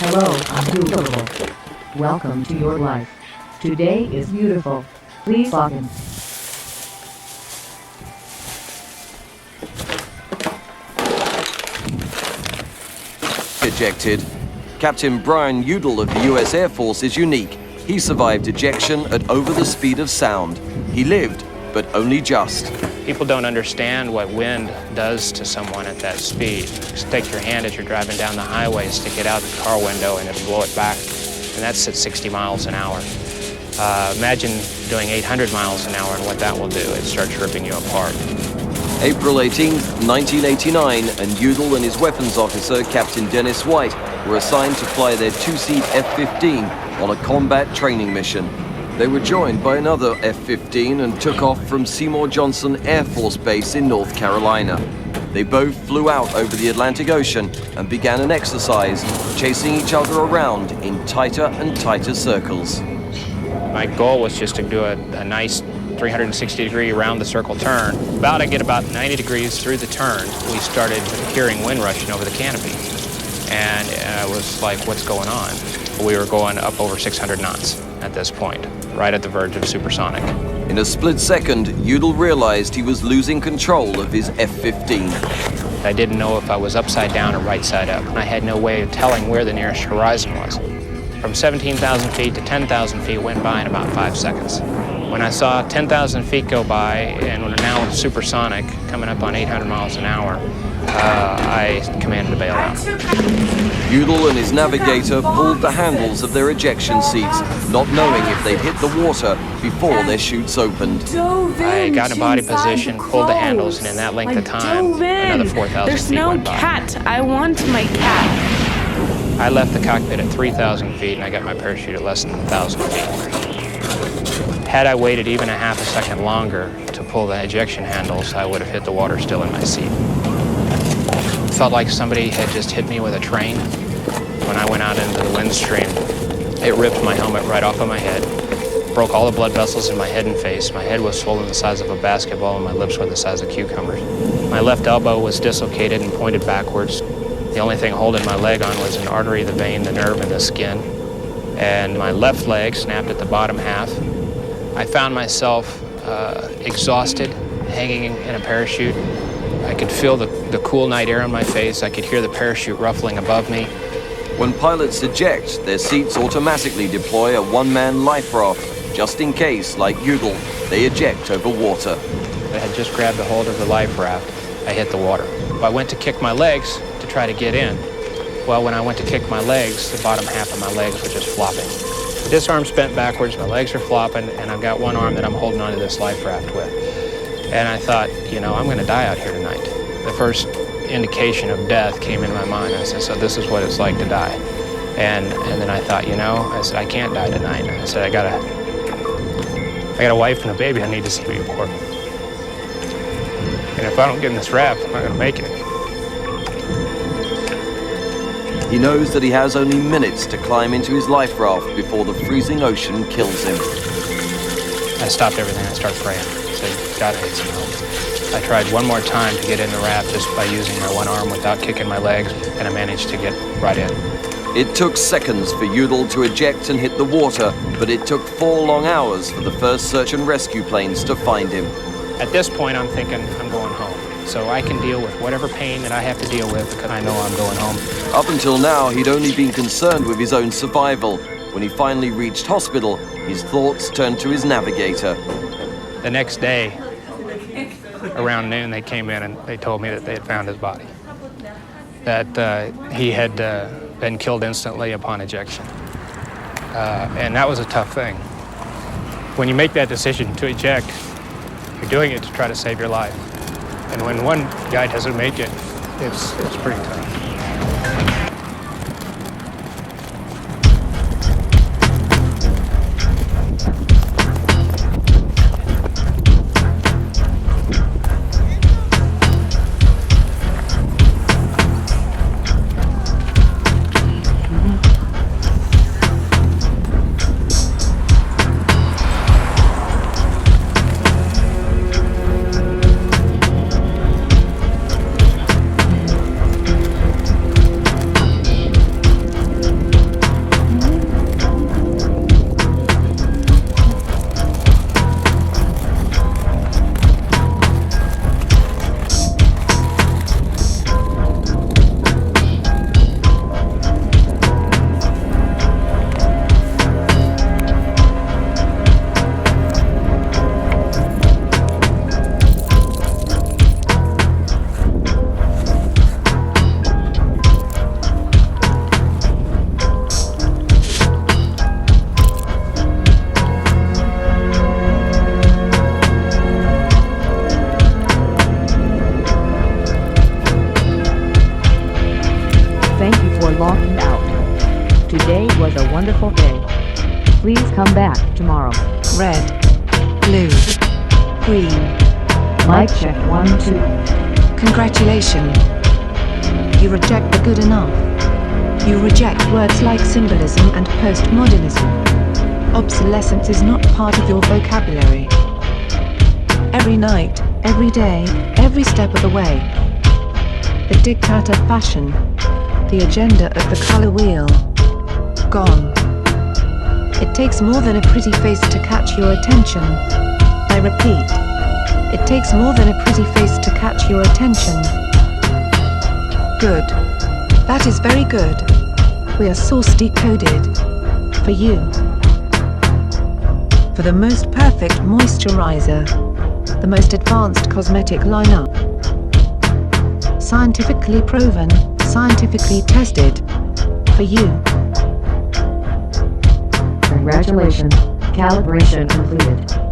Hello, Ungoogleable. Welcome to your life. Today is beautiful. Please log in. Ejected. Captain Brian Udall of the US Air Force is unique. He survived ejection at over the speed of sound. He lived, but only just. People don't understand what wind does to someone at that speed. Just take your hand as you're driving down the highway, stick it out the car window, and it'll blow it back. And that's at 60 miles an hour. Imagine doing 800 miles an hour and what that will do. It starts ripping you apart. April 18, 1989, and Udall and his weapons officer, Captain Dennis White, were assigned to fly their two-seat F-15 on a combat training mission. They were joined by another F-15 and took off from Seymour Johnson Air Force Base in North Carolina. They both flew out over the Atlantic Ocean and began an exercise, chasing each other around in tighter and tighter circles. My goal was just to do a nice 360-degree around-the-circle turn. I get about 90 degrees through the turn, we started hearing wind rushing over the canopy. And it was like, what's going on? We were going up over 600 knots at this point, right at the verge of supersonic. In a split second, Udall realized he was losing control of his F-15. I didn't know if I was upside down or right side up. I had no way of telling where the nearest horizon was. From 17,000 feet to 10,000 feet went by in about 5 seconds. When I saw 10,000 feet go by and we're now supersonic, coming up on 800 miles an hour, I commanded a bailout. Udall and his navigator pulled the handles of their ejection seats, not knowing if they'd hit the water before their chutes opened. I got in a body position, pulled the handles, and in that length of time, another 4,000 feet went by. There's no cat. I want my cat. I left the cockpit at 3,000 feet, and I got my parachute at less than 1,000 feet. Had I waited even a half a second longer to pull the ejection handles, I would have hit the water still in my seat. It felt like somebody had just hit me with a train. When I went out into the wind stream, it ripped my helmet right off of my head, broke all the blood vessels in my head and face. My head was swollen the size of a basketball, and my lips were the size of cucumbers. My left elbow was dislocated and pointed backwards. The only thing holding my leg on was an artery, the vein, the nerve, and the skin. And my left leg snapped at the bottom half. I found myself exhausted, hanging in a parachute. I could feel the cool night air on my face. I could hear the parachute ruffling above me. When pilots eject, their seats automatically deploy a one-man life raft, just in case, like Udall, they eject over water. I had just grabbed a hold of the life raft. I hit the water. I went to kick my legs to try to get in. Well, when I went to kick my legs, the bottom half of my legs were just flopping. This arm's bent backwards, my legs are flopping, and I've got one arm that I'm holding onto this life raft with. And I thought, I'm going to die out here tonight. The first indication of death came in my mind. I said, so this is what it's like to die. And then I thought, I said, I can't die tonight. I said, I got a wife and a baby I need to see before. And if I don't get in this raft, I'm not going to make it. He knows that he has only minutes to climb into his life raft before the freezing ocean kills him. I stopped everything. I started praying. I said, God, I need some help. I tried one more time to get in the raft just by using my one arm without kicking my legs, and I managed to get right in. It took seconds for Udall to eject and hit the water, but it took 4 long hours for the first search and rescue planes to find him. At this point, I'm thinking I'm going home. So I can deal with whatever pain that I have to deal with because I know I'm going home. Up until now, he'd only been concerned with his own survival. When he finally reached hospital, his thoughts turned to his navigator. The next day, around noon, they came in and they told me that they had found his body. That he had been killed instantly upon ejection. And that was a tough thing. When you make that decision to eject, you're doing it to try to save your life. And when one guy doesn't make it, it's pretty tough. Today was a wonderful day. Please come back tomorrow. Red, blue, green. Mic check 1 2. Congratulations. You reject the good enough. You reject words like symbolism and postmodernism. Obsolescence is not part of your vocabulary. Every night, every day, every step of the way. The diktat of fashion. The agenda of the color wheel. Gone. It takes more than a pretty face to catch your attention. I repeat. It takes more than a pretty face to catch your attention. Good. That is very good. We are source decoded. For you. For the most perfect moisturizer. The most advanced cosmetic lineup. Scientifically proven, scientifically tested. For you. Congratulations. Calibration completed.